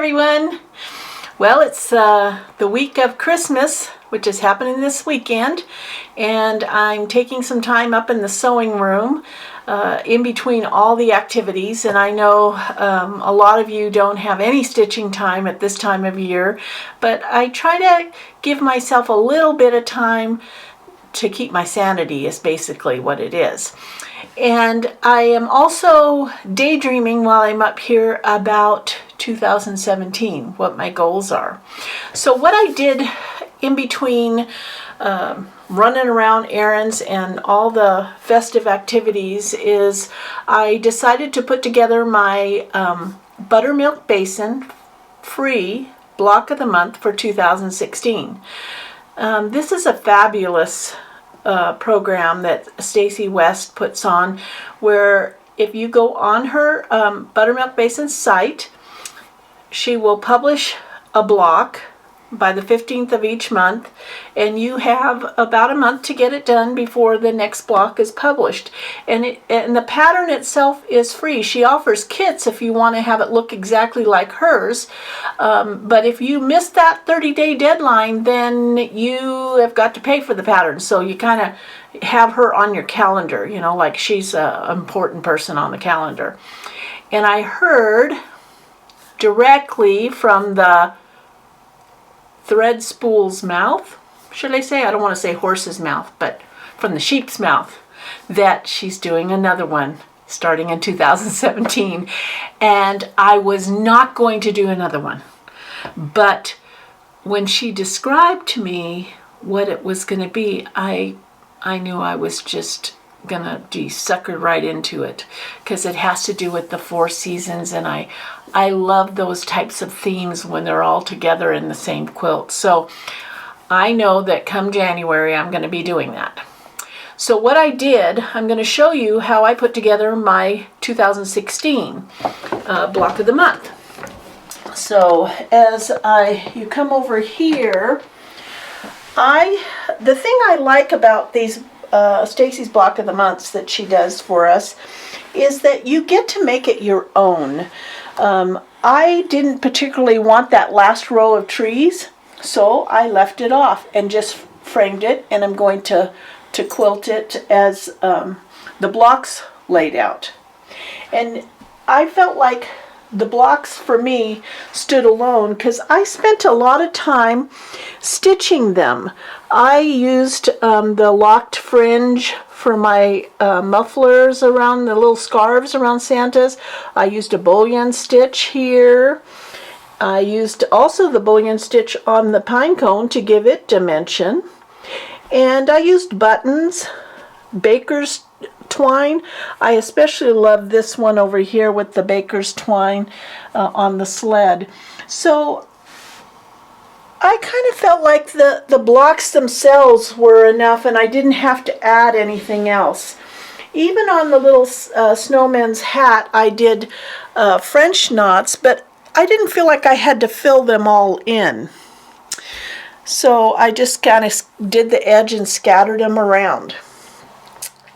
everyone. Well, it's the week of Christmas, which is happening this weekend, and I'm taking some time up in the sewing room in between all the activities. And I know a lot of you don't have any stitching time at this time of year, but I try to give myself a little bit of time to keep my sanity, is basically what it is. And I am also daydreaming while I'm up here about 2017, what my goals are. So what I did in between running around errands and all the festive activities is I decided to put together my Buttermilk Basin free block of the month for 2016. This is a fabulous program that Stacy West puts on, where if you go on her Buttermilk Basin site, she will publish a block by the 15th of each month, and you have about a month to get it done before the next block is published. And the pattern itself is free. She offers kits if you want to have it look exactly like hers, but if you miss that 30-day deadline, then you have got to pay for the pattern. So you kind of have her on your calendar, you know, like she's an important person on the calendar. And I heard directly from the thread spool's mouth, should I say? I don't want to say horse's mouth, but from the sheep's mouth, that she's doing another one starting in 2017. And I was not going to do another one. But when she described to me what it was going to be, I knew I was just going to be suckered right into it, because it has to do with the 4 seasons, and I love those types of themes when they're all together in the same quilt. So I know that come January I'm going to be doing that. So what I did, I'm going to show you how I put together my 2016 block of the month. So as you come over here, the thing I like about these Stacy's block of the months that she does for us is that you get to make it your own. I didn't particularly want that last row of trees, so I left it off and just framed it, and I'm going to quilt it as the blocks laid out. And I felt like the blocks for me stood alone because I spent a lot of time stitching them. I used the locked fringe for my mufflers around the little scarves around Santa's. I used a bullion stitch here. I used also the bullion stitch on the pine cone to give it dimension. And I used buttons, baker's twine. I especially love this one over here with the baker's twine on the sled. So I kind of felt like the blocks themselves were enough, and I didn't have to add anything else. Even on the little snowman's hat, I did French knots, but I didn't feel like I had to fill them all in. So I just kind of did the edge and scattered them around.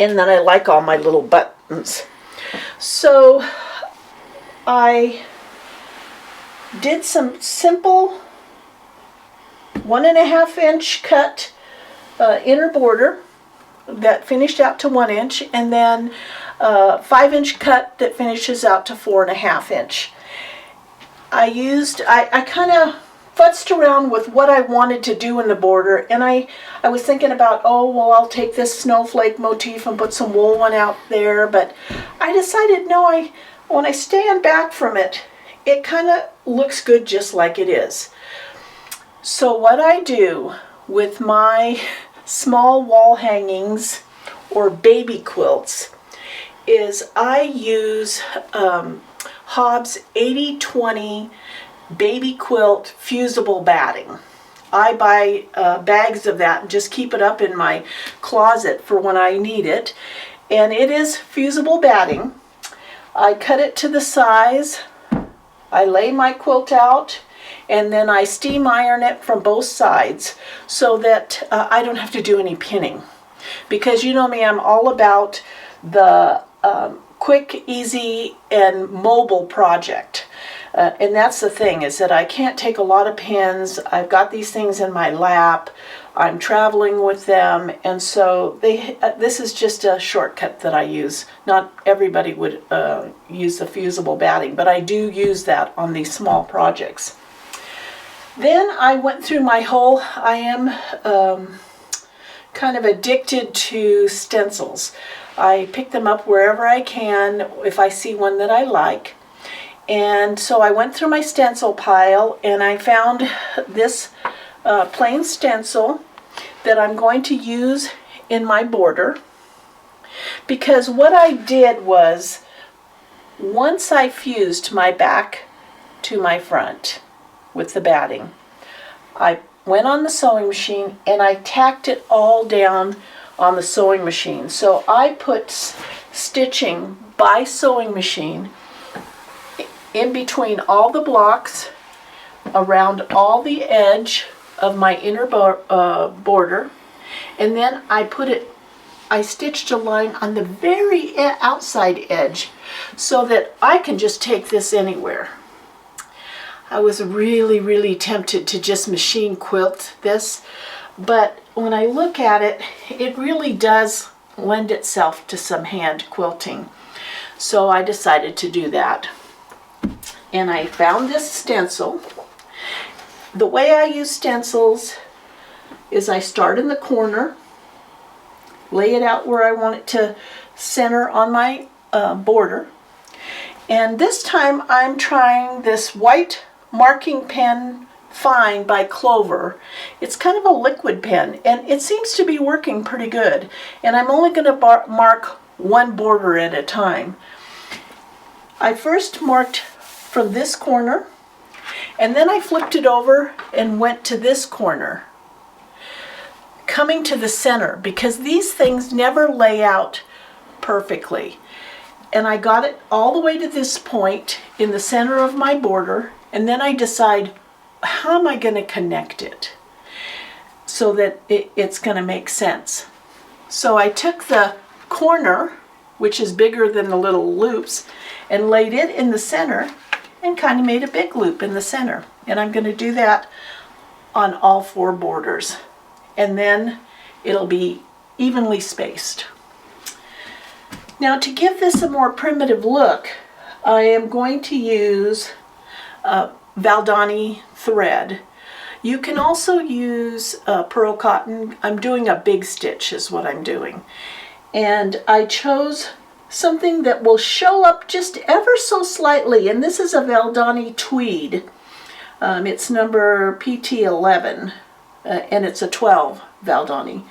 And then I like all my little buttons. So I did some simple 1.5 inch cut inner border that finished out to 1 inch, and then 5 inch cut that finishes out to 4.5 inch. I kind of futzed around with what I wanted to do in the border, and I was thinking about, oh, well, I'll take this snowflake motif and put some wool one out there, but I decided, no, when I stand back from it, it kind of looks good just like it is. So what I do with my small wall hangings or baby quilts is I use Hobbs 80/20 baby quilt fusible batting. I buy bags of that and just keep it up in my closet for when I need it. And it is fusible batting. I cut it to the size. I lay my quilt out, and then I steam iron it from both sides so that I don't have to do any pinning. Because you know me, I'm all about the quick, easy, and mobile project. And that's the thing, is that I can't take a lot of pins. I've got these things in my lap. I'm traveling with them, and so this is just a shortcut that I use. Not everybody would use the fusible batting, but I do use that on these small projects. Then I went through my whole, I am kind of addicted to stencils. I pick them up wherever I can if I see one that I like. And so I went through my stencil pile and I found this plain stencil that I'm going to use in my border, because what I did was, once I fused my back to my front with the batting, I went on the sewing machine and I tacked it all down on the sewing machine. So I put stitching by sewing machine in between all the blocks, around all the edge of my inner border, and then I stitched a line on the very outside edge so that I can just take this anywhere. I was really tempted to just machine quilt this, but when I look at it, it really does lend itself to some hand quilting. So I decided to do that. And I found this stencil. The way I use stencils is I start in the corner, lay it out where I want it to center on my border, and this time I'm trying this white marking pen Fine by Clover. It's kind of a liquid pen and it seems to be working pretty good, and I'm only going to mark one border at a time. I first marked from this corner, and then I flipped it over and went to this corner, coming to the center, because these things never lay out perfectly. And I got it all the way to this point in the center of my border, and then I decide, how am I going to connect it so that it's going to make sense? So I took the corner, which is bigger than the little loops, and laid it in the center and kind of made a big loop in the center. And I'm going to do that on all four borders, and then it'll be evenly spaced. Now, to give this a more primitive look, I am going to use Valdani thread. You can also use pearl cotton. I'm doing a big stitch is what I'm doing. And I chose something that will show up just ever so slightly, and this is a Valdani tweed. It's number PT11, and it's a 12 Valdani.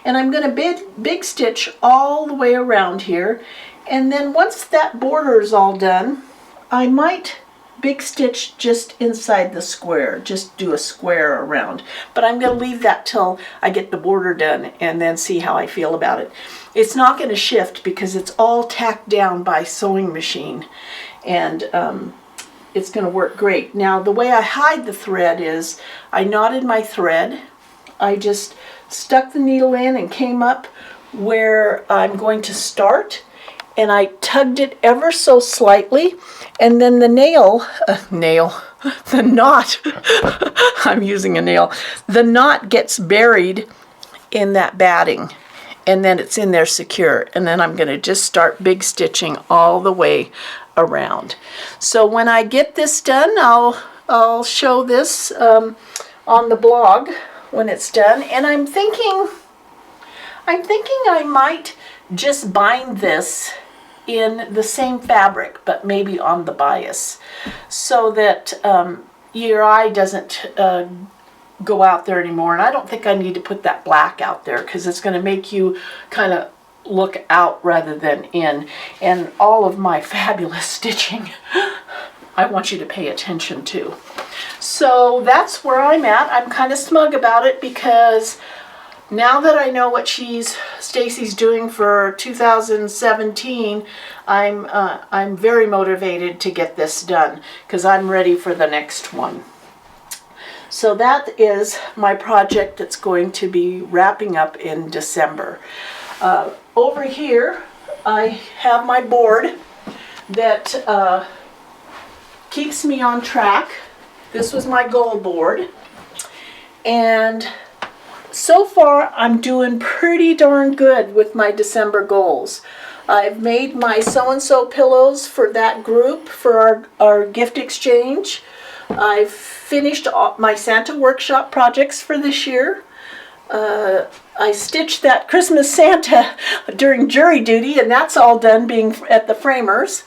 And I'm going to big stitch all the way around here, and then once that border is all done, I might big stitch just inside the square, just do a square around. But I'm going to leave that till I get the border done and then see how I feel about it. It's not going to shift because it's all tacked down by sewing machine, and it's going to work great. Now, the way I hide the thread is I knotted my thread. I just stuck the needle in and came up where I'm going to start, and I tugged it ever so slightly, and then the the knot, I'm using a nail, the knot gets buried in that batting, and then it's in there secure, and then I'm going to just start big stitching all the way around. So when I get this done, I'll show this on the blog when it's done, and I'm thinking I might just bind this in the same fabric, but maybe on the bias, so that your eye doesn't go out there anymore. And I don't think I need to put that black out there because it's going to make you kind of look out rather than in. And all of my fabulous stitching, I want you to pay attention to. So that's where I'm at. I'm kind of smug about it because now that I know what Stacy's doing for 2017, I'm very motivated to get this done because I'm ready for the next one. So that is my project that's going to be wrapping up in December. Over here, I have my board that keeps me on track. This was my goal board. And so far, I'm doing pretty darn good with my December goals. I've made my so-and-so pillows for that group for our gift exchange. I've finished my Santa workshop projects for this year. I stitched that Christmas Santa during jury duty, and that's all done being at the Framers.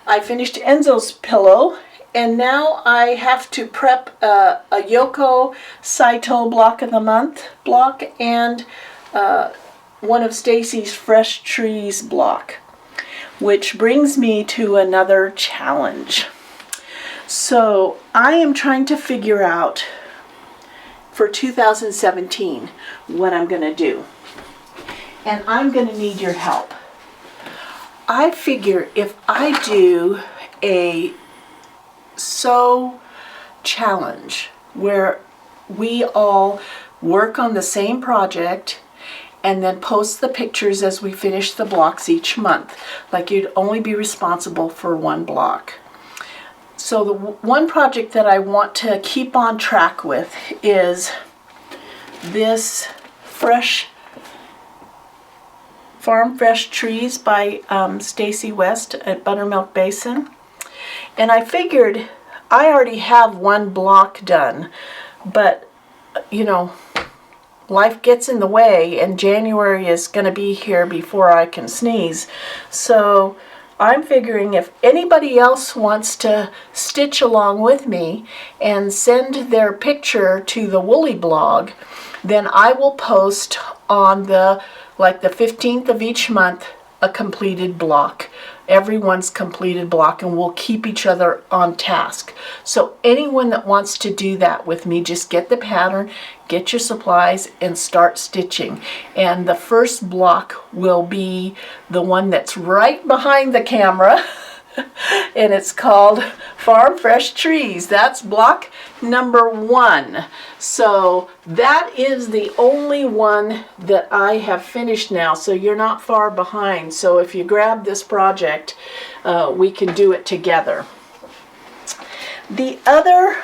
I finished Enzo's pillow, and now I have to prep a Yoko Saito Block of the Month block and one of Stacy's Fresh Trees block, which brings me to another challenge. So I am trying to figure out for 2017 what I'm going to do. And I'm going to need your help. I figure if I do a sew challenge where we all work on the same project and then post the pictures as we finish the blocks each month, like you'd only be responsible for one block. So the one project that I want to keep on track with is this Farm Fresh Trees by Stacy West at Buttermilk Basin. And I figured I already have one block done, but you know, life gets in the way and January is going to be here before I can sneeze. So I'm figuring if anybody else wants to stitch along with me and send their picture to the Woolly blog, then I will post on the 15th of each month a completed block. Everyone's completed block, and we'll keep each other on task. So anyone that wants to do that with me, just get the pattern, get your supplies, and start stitching. And the first block will be the one that's right behind the camera, and it's called Farm Fresh Trees. That's block number 1. So that is the only one that I have finished now, so you're not far behind. So if you grab this project, we can do it together. The other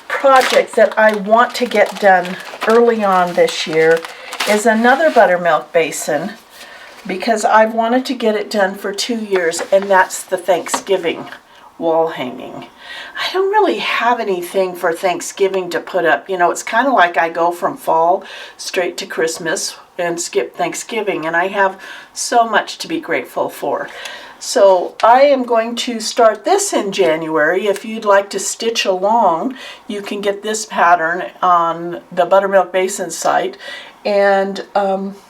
project that I want to get done early on this year is another Buttermilk Basin, because I've wanted to get it done for 2 years, and that's the Thanksgiving wall hanging. I don't really have anything for Thanksgiving to put up. You know, it's kind of like I go from fall straight to Christmas and skip Thanksgiving, and I have so much to be grateful for. So I am going to start this in January. If you'd like to stitch along, you can get this pattern on the Buttermilk Basin site and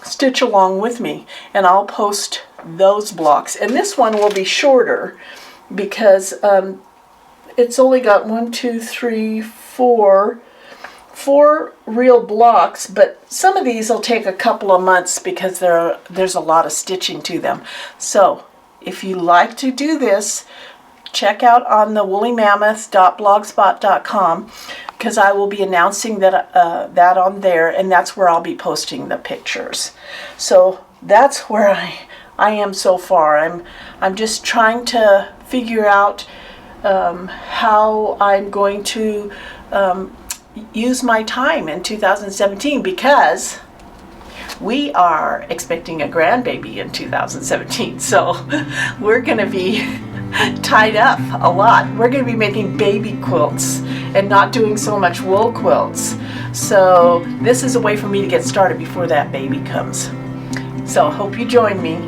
stitch along with me, and I'll post those blocks. And this one will be shorter because it's only got 4 real blocks, but some of these will take a couple of months because there's a lot of stitching to them. So if you like to do this, check out on the woolymammoth.blogspot.com, because I will be announcing that on there, and that's where I'll be posting the pictures. So that's where I am so far. I'm just trying to figure out how I'm going to use my time in 2017, because we are expecting a grandbaby in 2017. So we're going to be tied up a lot. We're going to be making baby quilts and not doing so much wool quilts. So this is a way for me to get started before that baby comes. So hope you join me.